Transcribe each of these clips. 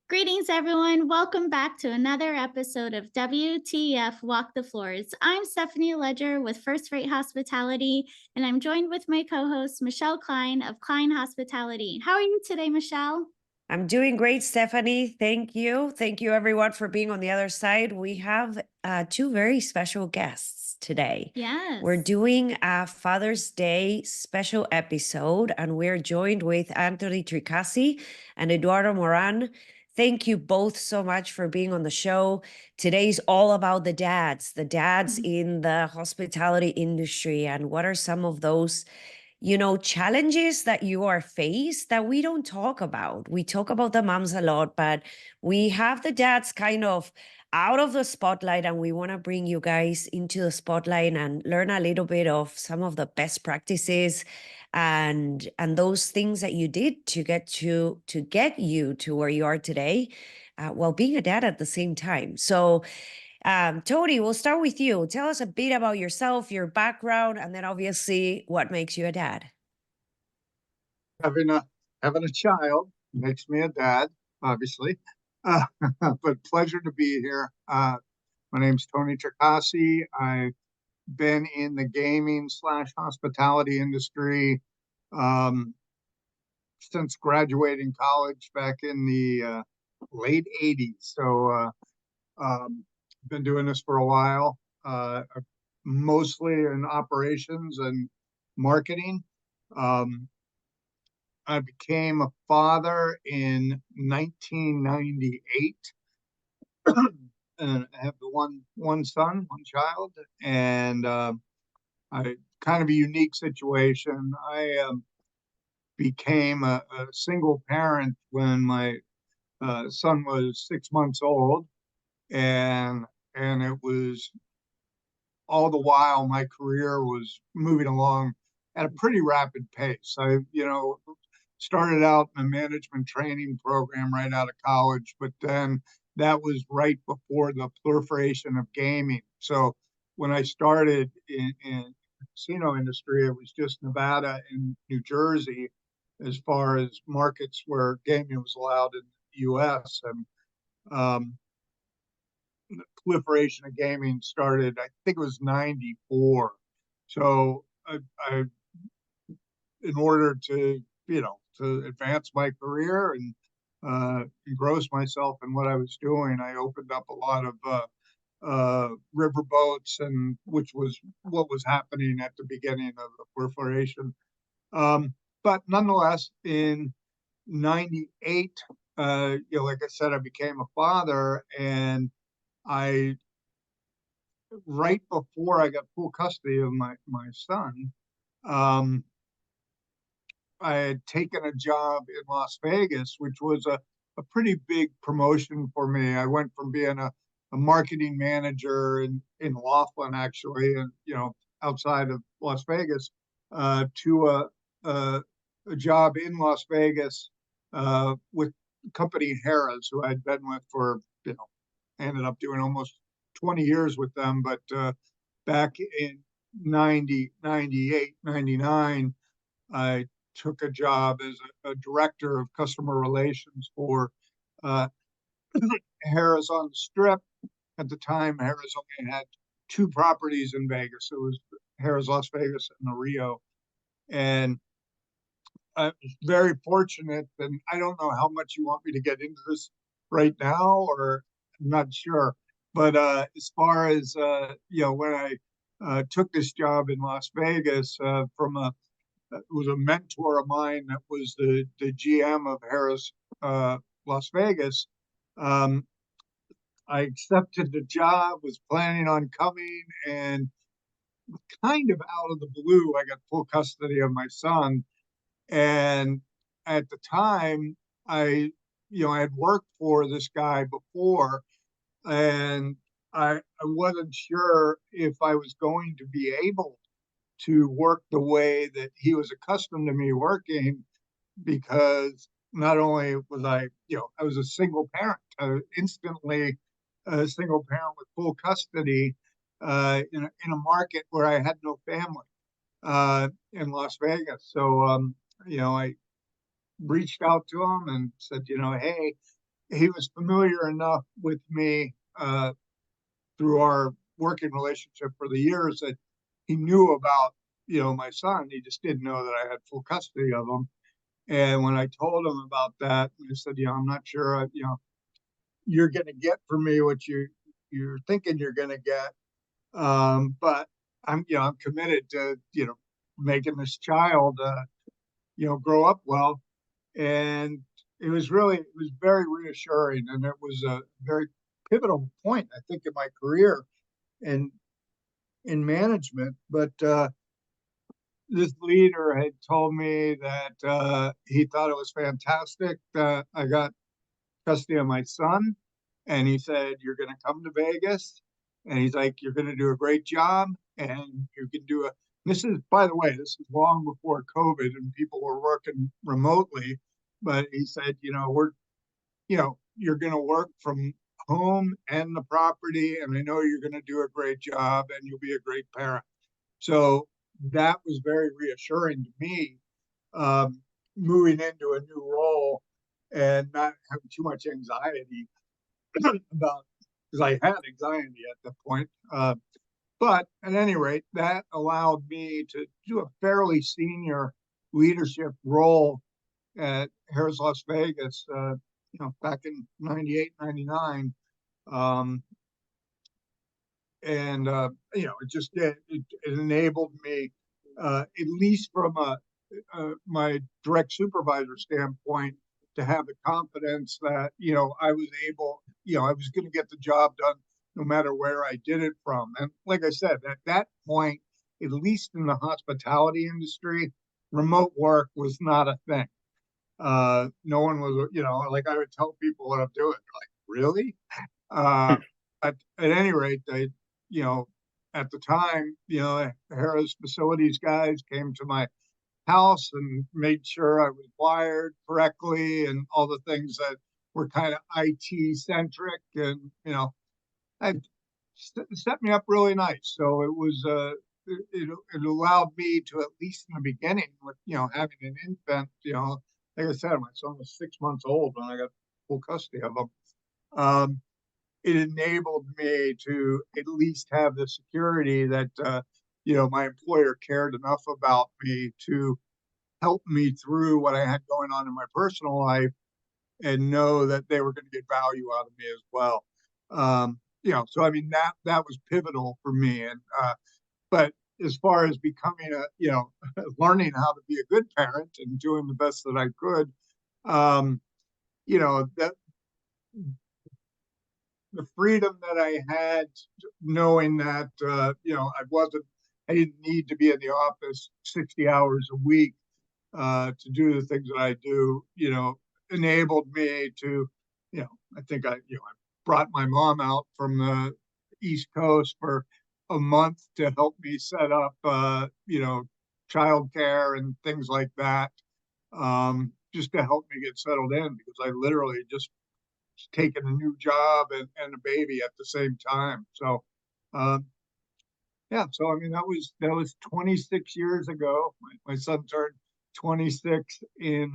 Greetings, everyone. Welcome back to another episode of WTF Walk the Floors. I'm Stephanie Ledger with First Rate Hospitality, and I'm joined with my co-host, Michelle Klein of Klein Hospitality. How are you today, Michelle? I'm doing great, Stephanie. Thank you. Thank you, everyone, for being on the other side. We have two very special guests today. Yes. We're doing a Father's Day special episode, and we're joined with Tony Tricase and Eduardo Duran. Thank you both so much for being on the show. Today's all about the dads in the hospitality industry, and what are some of those challenges that you are faced that we don't talk about. We talk about the moms a lot, but we have the dads kind of out of the spotlight, and we want to bring you guys into the spotlight and learn a little bit of some of the best practices and those things that you did to get you to where you are today, while being a dad at the same time. So Tony, we'll start with you. Tell us a bit about yourself, your background, and then obviously what makes you a dad. Having a child makes me a dad, obviously. But pleasure to be here. My name's Tony Tricase. I've been in the gaming / hospitality industry since graduating college back in the late 80s. So been doing this for a while, mostly in operations and marketing. I became a father in 1998, and I have one son, one child, and I kind of a unique situation. I became a single parent when my son was 6 months old, and it was all the while my career was moving along at a pretty rapid pace. I started out in a management training program right out of college, but then that was right before the proliferation of gaming. So when I started in the casino industry, it was just Nevada and New Jersey as far as markets where gaming was allowed in the U.S. And the proliferation of gaming started, I think it was 94. So I in order to advance my career and engross myself in what I was doing, I opened up a lot of river boats, and which was what was happening at the beginning of the proliferation. But nonetheless, in '98, like I said, I became a father, and right before I got full custody of my son, I had taken a job in Las Vegas, which was a pretty big promotion for me. I went from being a marketing manager in Laughlin, actually, and outside of Las Vegas, to a job in Las Vegas with company Harrah's, who I'd been with for ended up doing almost 20 years with them. But back in 90, 98, 99, I took a job as a director of customer relations for Harrah's on the Strip. At the time, Harrah's only had two properties in Vegas. It was Harrah's Las Vegas and the Rio. And I was very fortunate, and I don't know how much you want me to get into this right now, or I'm not sure. But as far as, when I took this job in Las Vegas from it was a mentor of mine that was the GM of Harrah's Las Vegas. I accepted the job, was planning on coming, and kind of out of the blue, I got full custody of my son. And at the time, I had worked for this guy before, and I wasn't sure if I was going to be able to work the way that he was accustomed to me working, because not only was I, I was a single parent, instantly a single parent with full custody in a market where I had no family in Las Vegas. So, I reached out to him and said, hey, he was familiar enough with me through our working relationship for the years that he knew about, my son. He just didn't know that I had full custody of him. And when I told him about that, I said, I'm not sure, you're going to get from me what you're thinking you're going to get. But I'm committed to, making this child, grow up well. And it was very reassuring. And it was a very pivotal point, I think, in my career and in management. But this leader had told me that he thought it was fantastic that I got custody of my son. And he said, you're going to come to Vegas. And he's like, you're going to do a great job. And you can do this is, by the way, this is long before COVID and people were working remotely. But he said, you're going to work from home and the property. And I know you're going to do a great job and you'll be a great parent. So that was very reassuring to me, moving into a new role and not having too much anxiety about, because I had anxiety at that point. But at any rate, that allowed me to do a fairly senior leadership role at Harrah's Las Vegas, back in 98, 99. And it just it enabled me, at least from my direct supervisor standpoint, to have the confidence that I was able, I was going to get the job done no matter where I did it from. And like I said, at that point, at least in the hospitality industry, remote work was not a thing. No one was, like I would tell people what I'm doing. Like, really? At any rate, they, at the time, Harrah's facilities guys came to my house and made sure I was wired correctly and all the things that were kind of IT centric, and I set me up really nice. So it was it allowed me to, at least in the beginning, with having an infant, like I said, my son was 6 months old when I got full custody of him. It enabled me to at least have the security that my employer cared enough about me to help me through what I had going on in my personal life, and know that they were going to get value out of me as well. So I mean that was pivotal for me. And but as far as becoming learning how to be a good parent and doing the best that I could, that the freedom that I had, knowing that I didn't need to be in the office 60 hours a week to do the things that I do, enabled me to, I think I brought my mom out from the East Coast for a month to help me set up, childcare and things like that, just to help me get settled in, because I literally just taken a new job and a baby at the same time. So, so I mean, that was 26 years ago. My son turned 26 in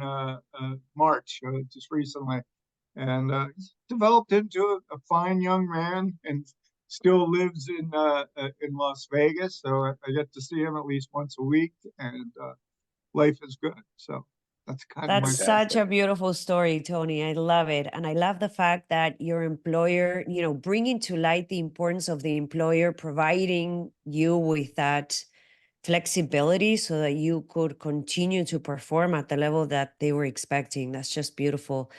March, just recently, and he's developed into a fine young man and still lives in Las Vegas. So I get to see him at least once a week, and life is good. So that's kind of That's such a beautiful story, Tony. I love it. And I love the fact that your employer, bringing to light the importance of the employer providing you with that flexibility so that you could continue to perform at the level that they were expecting. That's just beautiful.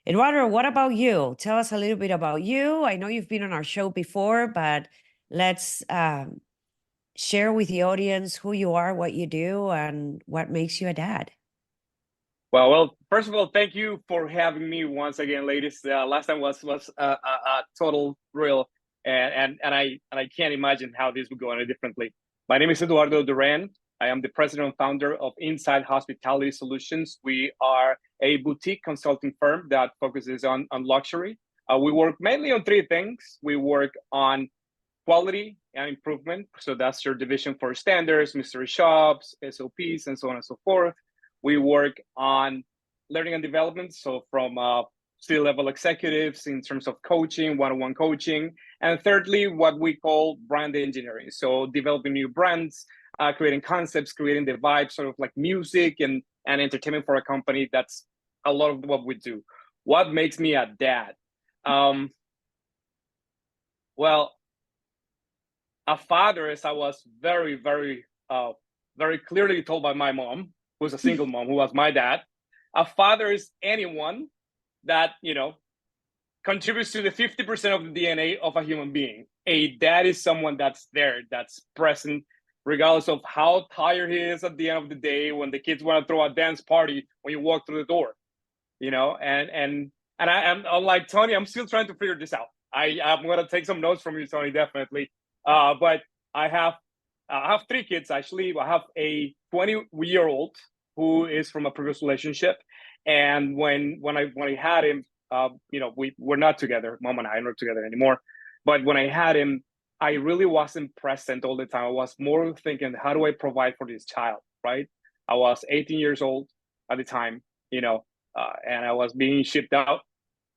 Eduardo, what about you? Tell us a little bit about you. I know you've been on our show before, but let's share with the audience who you are, what you do, and what makes you a dad. Well, first of all, thank you for having me once again, ladies. Last time was a total thrill, and I can't imagine how this would go on differently. My name is Eduardo Duran. I am the president and founder of Inside Hospitality Solutions. We are a boutique consulting firm that focuses on luxury. We work mainly on three things. We work on quality and improvement. So that's your division for standards, mystery shops, SOPs, and so on and so forth. We work on learning and development. So from C-level executives in terms of coaching, one-on-one coaching. And thirdly, what we call brand engineering. So developing new brands, creating concepts, creating the vibe, sort of like music and entertainment for a company. That's a lot of what we do. What makes me a dad? Well, a father, as I was very, very, very clearly told by my mom, who's a single mom, who was my dad. A father is anyone that, contributes to the 50% of the DNA of a human being. A dad is someone that's there, that's present, regardless of how tired he is at the end of the day, when the kids want to throw a dance party when you walk through the door, and I'm like, Tony, I'm still trying to figure this out. I'm going to take some notes from you, Tony, definitely. But I have three kids, actually. I have a 20-year-old who is from a previous relationship. And when I had him, we're not together. Mom and I are not together anymore. But when I had him, I really wasn't present all the time. I was more thinking, how do I provide for this child, right? I was 18 years old at the time, and I was being shipped out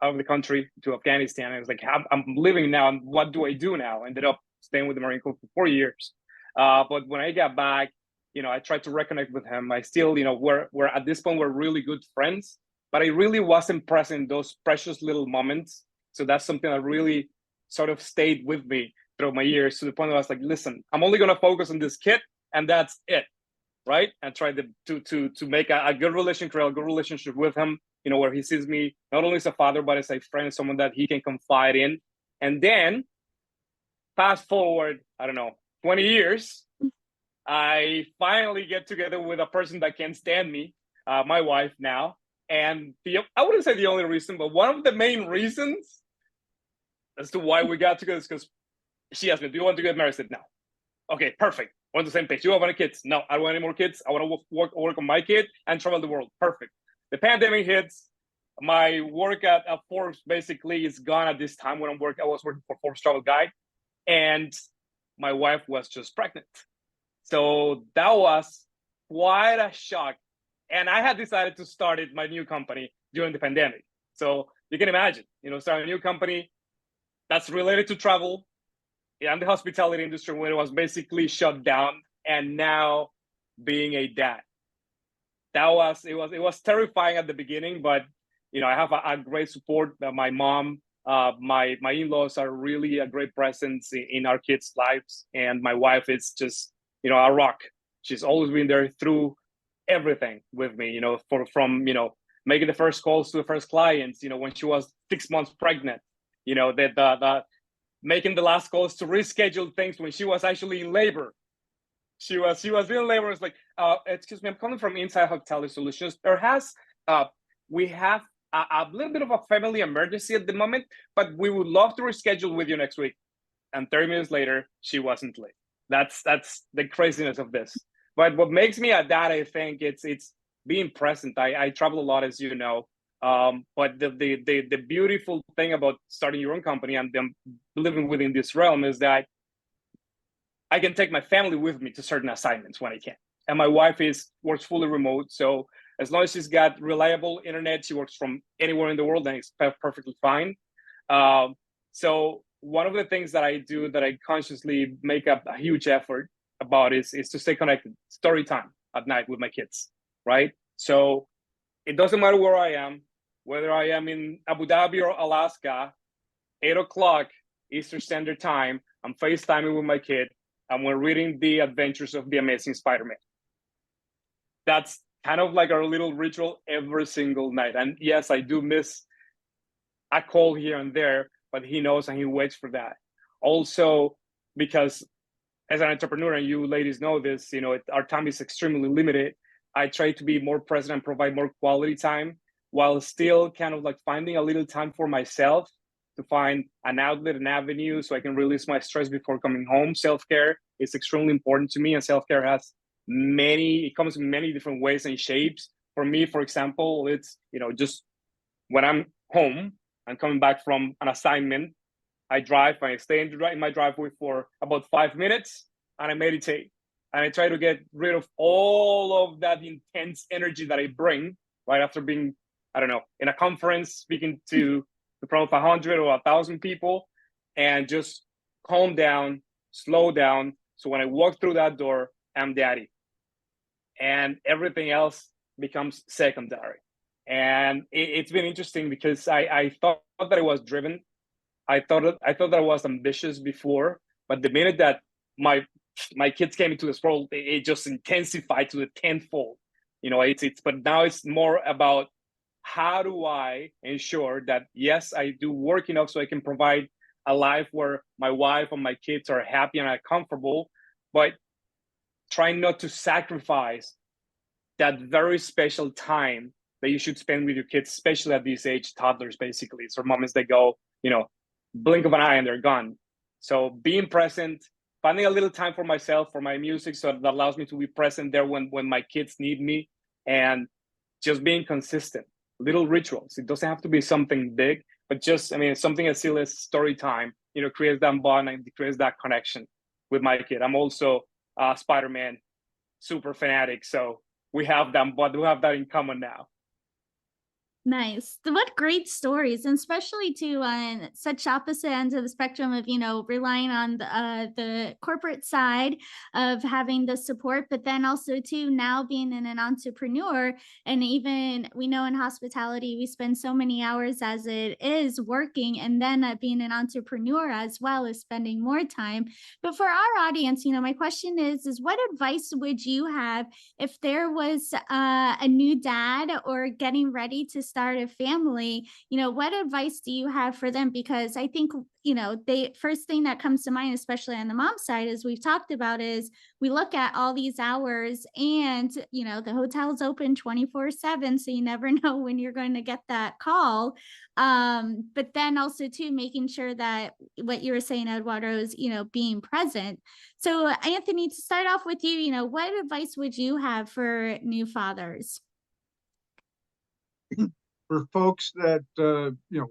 of the country to Afghanistan. I was like, I'm living now, and what do I do now? I ended up staying with the Marine Corps for 4 years. But when I got back, I tried to reconnect with him. I still, we're at this point, we're really good friends, but I really wasn't present in those precious little moments. So that's something that really sort of stayed with me throughout my years, to the point where I was like, listen, I'm only going to focus on this kid, and that's it, right? And try to make a good relationship with him, where he sees me not only as a father, but as a friend, someone that he can confide in. And then fast forward, 20 years, I finally get together with a person that can stand me, my wife now. And I wouldn't say the only reason, but one of the main reasons as to why we got together is because she asked me, do you want to get married? I said, no. Okay, perfect. We're on the same page. You don't want any kids? No, I don't want any more kids. I want to work on my kid and travel the world. Perfect. The pandemic hits. My work at Forbes basically is gone at this time. When I was working for Forbes Travel Guide, and my wife was just pregnant. So that was quite a shock. And I had decided to start my new company during the pandemic. So you can imagine, start a new company that's related to travel and the hospitality industry when it was basically shut down, and now being a dad. It was terrifying at the beginning, but I have a great support. My mom, my in-laws are really a great presence in our kids' lives, and my wife is just a rock. She's always been there through everything with me. From making the first calls to the first clients. When she was 6 months pregnant. The making the last calls to reschedule things when she was actually in labor. She was in labor. It's like, excuse me, I'm calling from Inside Hospitality Solutions. We have a little bit of a family emergency at the moment, but we would love to reschedule with you next week. And 30 minutes later, she wasn't late. That's the craziness of this. But what makes me a dad, I think, it's being present. I travel a lot, as you know. But the beautiful thing about starting your own company and them living within this realm is that I can take my family with me to certain assignments when I can. And my wife works fully remote. So as long as she's got reliable internet, she works from anywhere in the world, and it's perfectly fine. So one of the things that I do that I consciously make a huge effort about is to stay connected. Story time at night with my kids, right? So it doesn't matter where I am, whether I am in Abu Dhabi or Alaska, 8 o'clock Eastern Standard Time, I'm FaceTiming with my kid, and we're reading The Adventures of the Amazing Spider-Man. That's kind of like our little ritual every single night. And yes, I do miss a call here and there, but he knows and he waits for that. Also, because as an entrepreneur, and you ladies know this, our time is extremely limited. I try to be more present and provide more quality time, while still kind of like finding a little time for myself to find an outlet, an avenue, so I can release my stress before coming home. Self-care is extremely important to me, and self-care it comes in many different ways and shapes. For me, for example, it's, just when I'm home, I'm coming back from an assignment, I stay in my driveway for about 5 minutes, and I meditate. And I try to get rid of all of that intense energy that I bring right after being, I don't know, in a conference, speaking to in front of 100 or 1,000 people, and just calm down, slow down. So when I walk through that door, I'm daddy. And everything else becomes secondary. And it's been interesting because I thought that I was driven. I thought that I was ambitious before, but the minute that my kids came into this world, it just intensified to the tenfold. But now it's more about how do I ensure that, yes, I do work enough so I can provide a life where my wife and my kids are happy and are comfortable, but trying not to sacrifice that very special time that you should spend with your kids, especially at this age, toddlers, basically. So moments that go, blink of an eye and they're gone. So being present, finding a little time for myself, for my music, so that allows me to be present there when my kids need me, and just being consistent. Little rituals. It doesn't have to be something big, but just, something as silly as story time, creates that bond and creates that connection with my kid. I'm also a Spider-Man super fanatic, so we have that in common now. Nice. What great stories, and especially too on such opposite ends of the spectrum of, relying on the corporate side of having the support, but then also too now being an entrepreneur. And even we know in hospitality, we spend so many hours as it is working, and then being an entrepreneur as well is spending more time. But for our audience, my question is what advice would you have if there was a new dad or getting ready to start a family? What advice do you have for them? Because I think, the first thing that comes to mind, especially on the mom side, as we've talked about, is we look at all these hours and, the hotel's open 24/7. So you never know when you're going to get that call. But then also too, making sure that what you were saying, Eduardo, is, being present. So Anthony, to start off with you, what advice would you have for new fathers? For folks that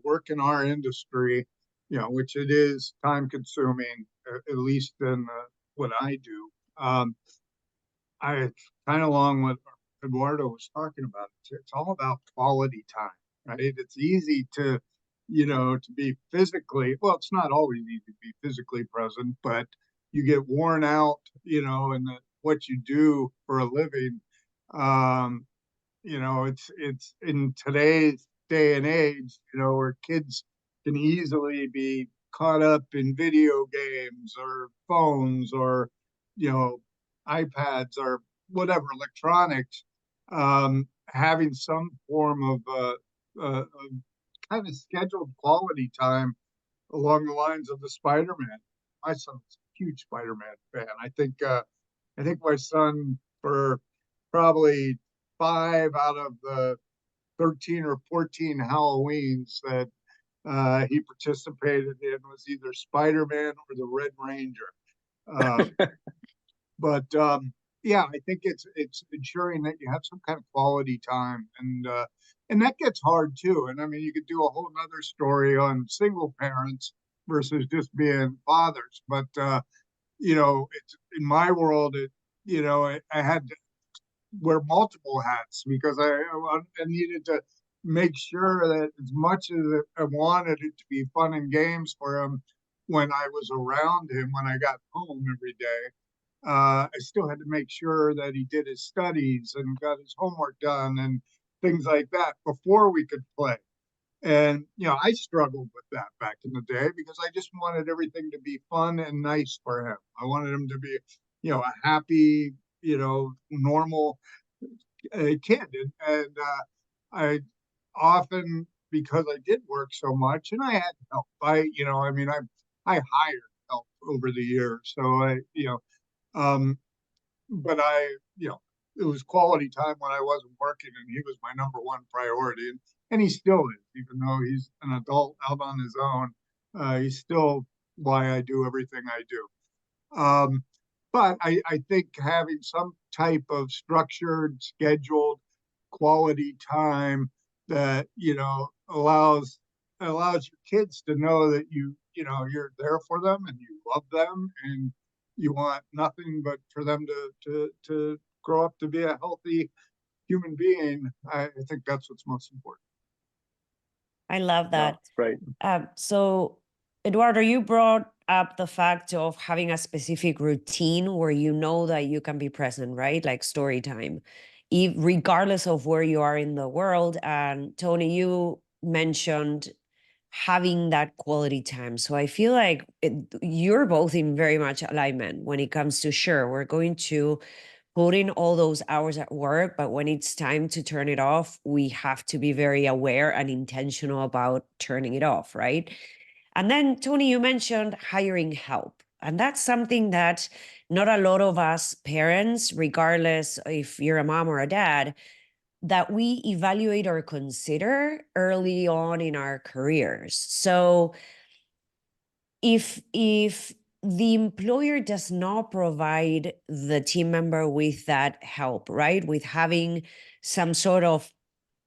work in our industry, which it is time consuming, at least in what I do. I kind of along what Eduardo was talking about. It's all about quality time, right? It's easy to be physically, well, it's not always easy to be physically present, but you get worn out, in what you do for a living. It's in today's day and age, where kids can easily be caught up in video games or phones or, iPads or whatever electronics, having some form of kind of scheduled quality time along the lines of the Spider-Man. My son's a huge Spider-Man fan. I think my son, for probably 5 out of the 13 or 14 Halloweens that he participated in, was either Spider-Man or the Red Ranger. But yeah, I think it's ensuring that you have some kind of quality time, and that gets hard too. And you could do a whole nother story on single parents versus just being fathers. But it's in my world. I had to wear multiple hats because I needed to make sure that as much as I wanted it to be fun and games for him when I was around him, when I got home every day, I still had to make sure that he did his studies and got his homework done and things like that before we could play. And, I struggled with that back in the day because I just wanted everything to be fun and nice for him. I wanted him to be, a happy, normal kid. And I often, because I did work so much and I had help, I hired help over the years. So but it was quality time when I wasn't working, and he was my number one priority. And he still is, even though he's an adult out on his own. He's still why I do everything I do. but I think having some type of structured, scheduled, quality time that, allows your kids to know that you're there for them and you love them and you want nothing but for them to grow up to be a healthy human being. I think that's what's most important. I love that. That's great. So, Eduardo, you brought up the fact of having a specific routine where you know that you can be present, right? Like story time, regardless of where you are in the world. And Tony, you mentioned having that quality time. So I feel like you're both in very much alignment when it comes to, sure, we're going to put in all those hours at work, but when it's time to turn it off, we have to be very aware and intentional about turning it off, right? And then, Tony, you mentioned hiring help. And that's something that not a lot of us parents, regardless if you're a mom or a dad, that we evaluate or consider early on in our careers. So if the employer does not provide the team member with that help, right, with having some sort of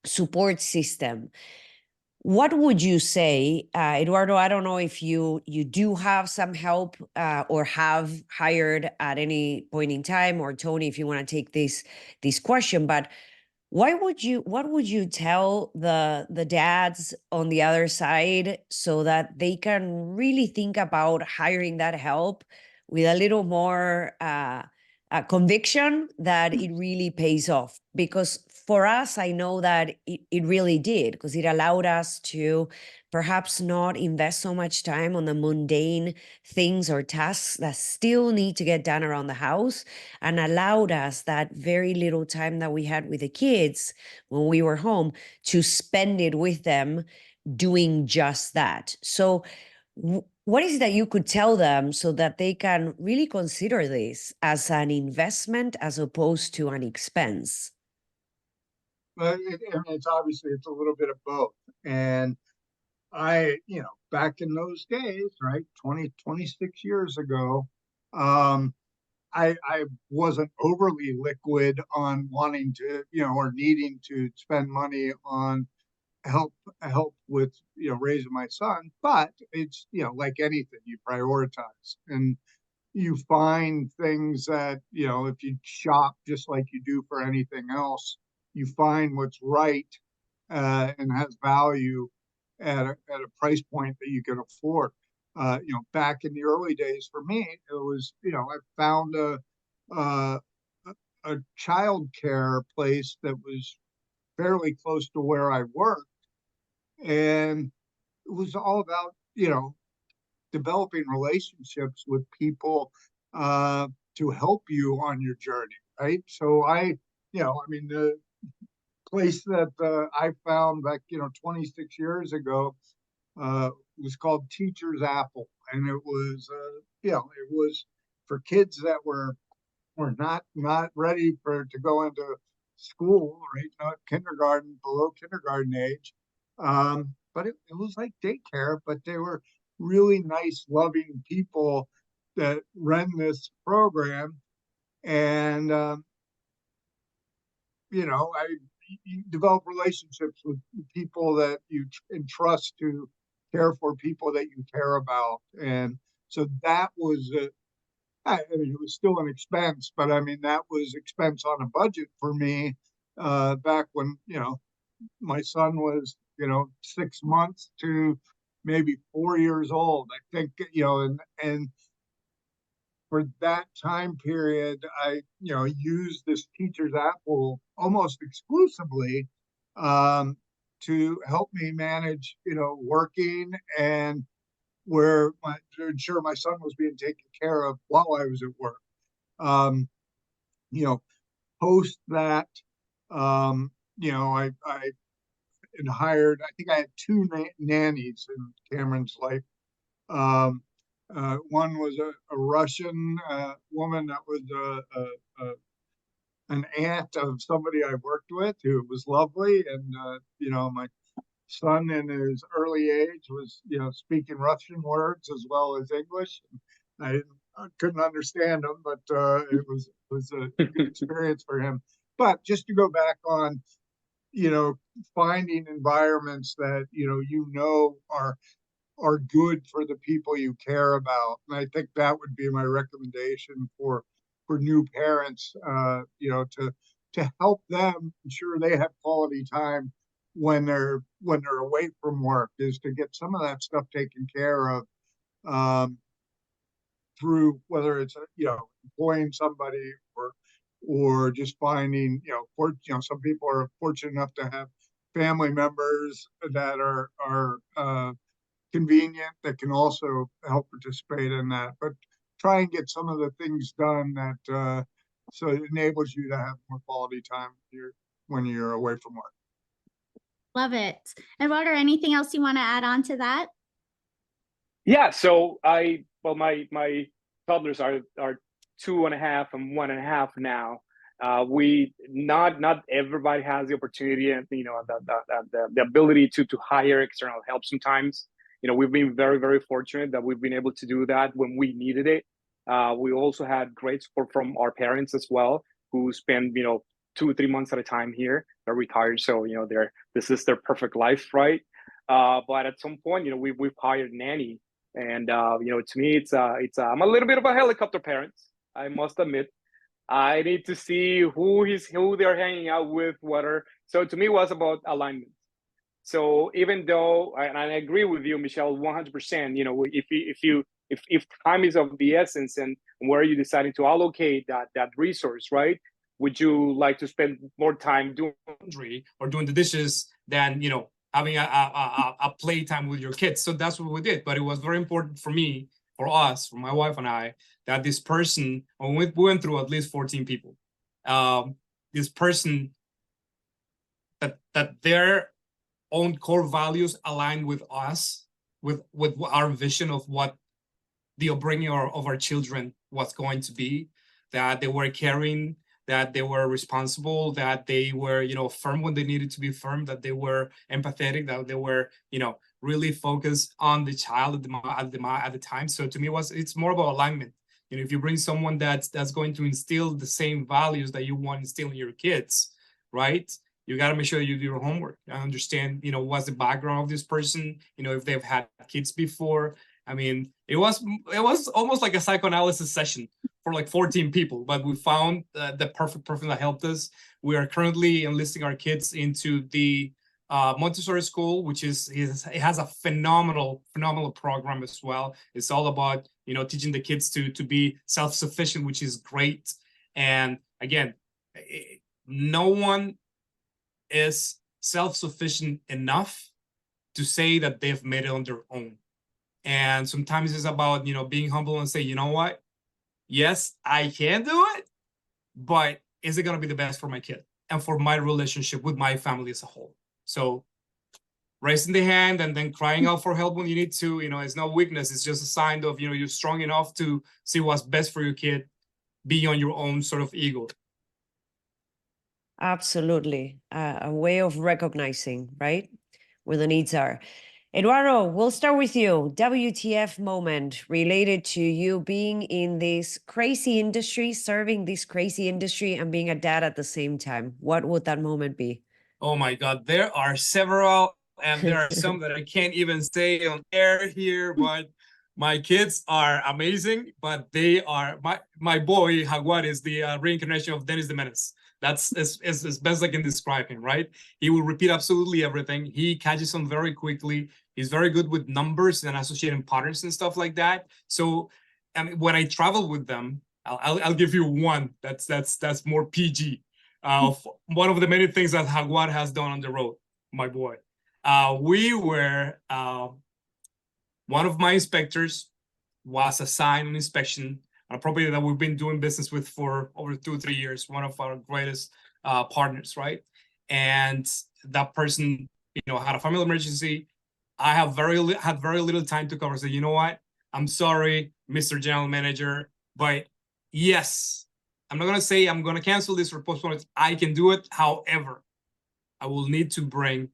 support system, what would you say, Eduardo? I don't know if you do have some help or have hired at any point in time, or Tony, if you want to take this question, but what would you tell the dads on the other side so that they can really think about hiring that help with a little more conviction that it really pays off? Because for us, I know that it really did, because it allowed us to perhaps not invest so much time on the mundane things or tasks that still need to get done around the house, and allowed us that very little time that we had with the kids when we were home to spend it with them doing just that. So what is it that you could tell them so that they can really consider this as an investment as opposed to an expense? But it's obviously it's a little bit of both. And back in those days, right, 26 years ago, I wasn't overly liquid on wanting to, or needing to spend money on help with, raising my son. But it's, like anything, you prioritize and you find things that, if you shop just like you do for anything else, you find what's right and has value at a price point that you can afford. Back in the early days for me, it was, I found a, a child care place that was fairly close to where I worked. And it was all about, developing relationships with people to help you on your journey, right? So the place that I found back, 26 years ago was called Teacher's Apple, and it was, it was for kids that were not ready to go into school, right? Not kindergarten, below kindergarten age. But it was like daycare, but they were really nice, loving people that ran this program. And, you develop relationships with people that you entrust to care for people that you care about. And so that was, it was still an expense, but I mean, that was expense on a budget for me back when, my son was, 6 months to maybe 4 years old. I think, and for that time period, I, used this Teacher's Apple almost exclusively to help me manage, working and to ensure my son was being taken care of while I was at work. Um, Post that, I had hired, I think I had two nannies in Cameron's life. One was a Russian woman that was an aunt of somebody I worked with who was lovely. And, my son in his early age was, speaking Russian words as well as English. And couldn't understand him, but it was a good experience for him. But just to go back on, finding environments that are good for the people you care about, and I think that would be my recommendation for new parents. To help them ensure they have quality time when they're away from work, is to get some of that stuff taken care of. Through whether it's employing somebody or just finding some people are fortunate enough to have family members that are convenient, that can also help participate in that. But try and get some of the things done that so it enables you to have more quality time when you're away from work. Love it. Eduardo, anything else you want to add on to that? Yeah, so my toddlers are 2.5 and 1.5 now. We not everybody has the opportunity and the ability to hire external help sometimes. We've been very, very fortunate that we've been able to do that when we needed it. We also had great support from our parents as well, who spend 2 or 3 months at a time here. They're retired, so this is their perfect life, right? But at some point, we've hired a nanny. And to me, it's I'm a little bit of a helicopter parent, I must admit. I need to see who they're hanging out with, so to me, it was about alignment. So even though, and I agree with you, Michelle, 100%. If time is of the essence, and where are you deciding to allocate that resource, right? Would you like to spend more time doing laundry or doing the dishes than having a playtime with your kids? So that's what we did. But it was very important for me, for us, for my wife and I, that this person, we went through at least 14 people. This person, that their own core values aligned with us, with our vision of what the upbringing of our children was going to be, that they were caring, that they were responsible, that they were, firm when they needed to be firm, that they were empathetic, that they were, really focused on the child at the time. So to me, it's more about alignment. If you bring someone that's going to instill the same values that you want to instill in your kids, right? You got to make sure you do your homework and understand, what's the background of this person, if they've had kids before. I mean, it was almost like a psychoanalysis session for like 14 people, but we found the perfect person that helped us. We are currently enlisting our kids into the Montessori school, which it has a phenomenal program as well. It's all about, teaching the kids to be self-sufficient, which is great. And again, no one is self-sufficient enough to say that they've made it on their own. And sometimes it's about, being humble and say, you know what? Yes, I can do it, but is it going to be the best for my kid and for my relationship with my family as a whole? So raising the hand and then crying out for help when you need to, it's no weakness. It's just a sign of, you're strong enough to see what's best for your kid beyond your own sort of ego. Absolutely. A way of recognizing, right, where the needs are. Eduardo, we'll start with you. WTF moment related to you being in this crazy industry, serving this crazy industry, and being a dad at the same time. What would that moment be? Oh my God, there are several, and there are some that I can't even say on air here, but my kids are amazing, but they are, my boy, Jaguar, is the reincarnation of Dennis the Menace. That's as best I can describe him, right? He will repeat absolutely everything. He catches on very quickly. He's very good with numbers and associating patterns and stuff like that. So, and when I travel with them, I'll give you one that's more PG. One of the many things that Jaguar has done on the road, my boy. We were, one of my inspectors was assigned an inspection on a property that we've been doing business with for over 2 or 3 years, one of our greatest partners, right? And that person, had a family emergency. I had very little time to cover. So, you know what? I'm sorry, Mr. General Manager, but yes, I'm not going to say I'm going to cancel this or postpone it. I can do it. However, I will need to bring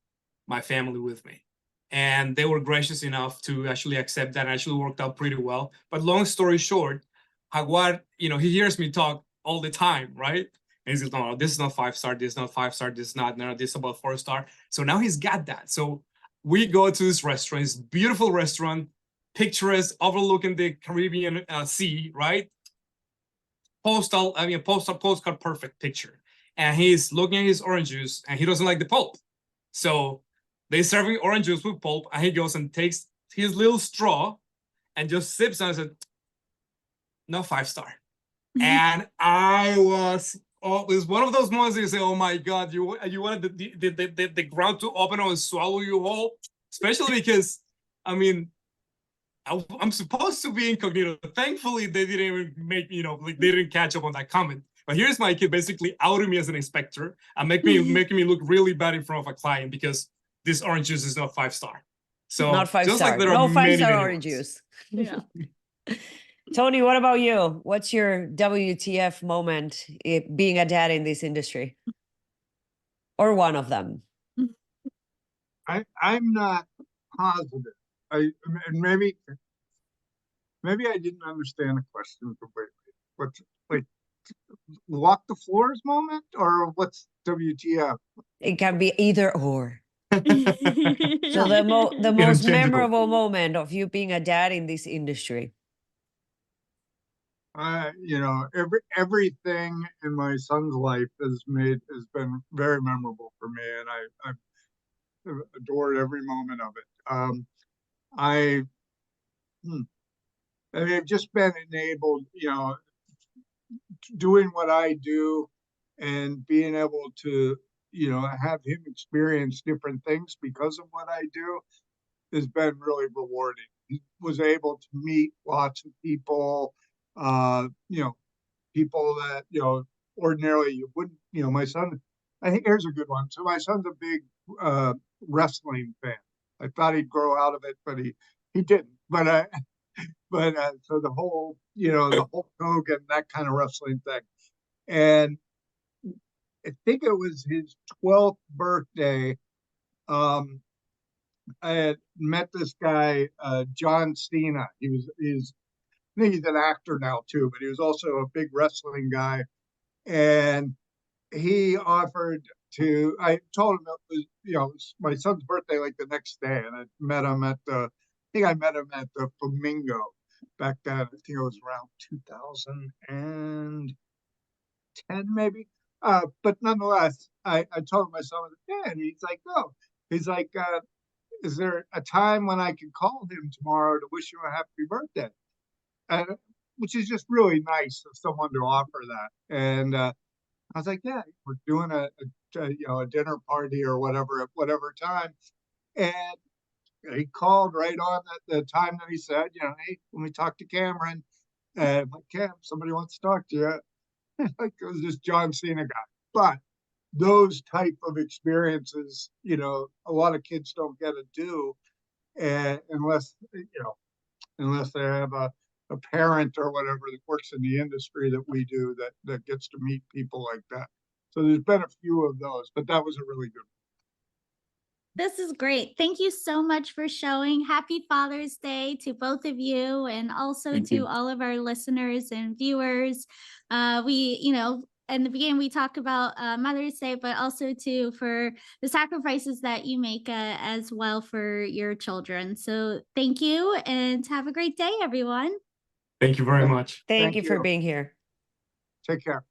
my family with me. And they were gracious enough to actually accept that, and actually worked out pretty well. But long story short, Jaguar, he hears me talk all the time, right? And he's like, no, this is not 5-star, this is not 5-star, this is not, no, this is about 4-star. So now he's got that. So we go to this restaurant, it's a beautiful restaurant, picturesque, overlooking the Caribbean Sea, right? Postcard perfect picture. And he's looking at his orange juice and he doesn't like the pulp. So they serving orange juice with pulp and he goes and takes his little straw and just sips and I said, no 5-star. And I was, it was one of those moments that you say, oh my God, you wanted the ground to open up and swallow you whole, especially because, I mean, I'm supposed to be incognito. Thankfully, they didn't even make, they didn't catch up on that comment. But here's my kid basically outing me as an inspector and making me look really bad in front of a client because this orange juice is not 5-star. So Not 5-star. just like there No are many, 5-star many orange ones. juice. Yeah. Tony, what about you? What's your WTF moment being a dad in this industry? Or one of them? I'm not positive. And maybe I didn't understand the question completely. What's like walk the floors moment or what's WTF? It can be either or. So the most Interchangeable. memorable moment of you being a dad in this industry. Everything in my son's life has been very memorable for me, and I've adored every moment of it. I've just been enabled, doing what I do and being able to, have him experience different things because of what I do has been really rewarding. He was able to meet lots of people, people that, ordinarily you wouldn't, my son, I think here's a good one. So my son's a big wrestling fan. I thought he'd grow out of it, but he didn't. But so the whole Hogan, that kind of wrestling thing. And I think it was his 12th birthday. I had met this guy, John Cena. I think he's an actor now too, but he was also a big wrestling guy. And he offered I told him it was, my son's birthday like the next day. And I met him at the Flamingo back then. I think it was around 2010 maybe. But nonetheless, I told him my son was a fan. He's like, no. He's like, is there a time when I can call him tomorrow to wish him a happy birthday? Which is just really nice of someone to offer that. And I was like, yeah, we're doing a dinner party or whatever at whatever time. And he called right on the time that he said, hey, when we talk to Cameron, I'm like, Cam, somebody wants to talk to you. Like it was this John Cena guy. But those type of experiences, a lot of kids don't get to do, unless they have a parent or whatever that works in the industry that we do that gets to meet people like that. So there's been a few of those, but that was a really good one. This is great. Thank you so much for showing. Happy Father's Day to both of you and also Thank to you. all of our listeners and viewers. In the beginning, we talk about Mother's Day, but also for the sacrifices that you make as well for your children. So thank you and have a great day, everyone. Thank you very much. Thank you for being here. Take care.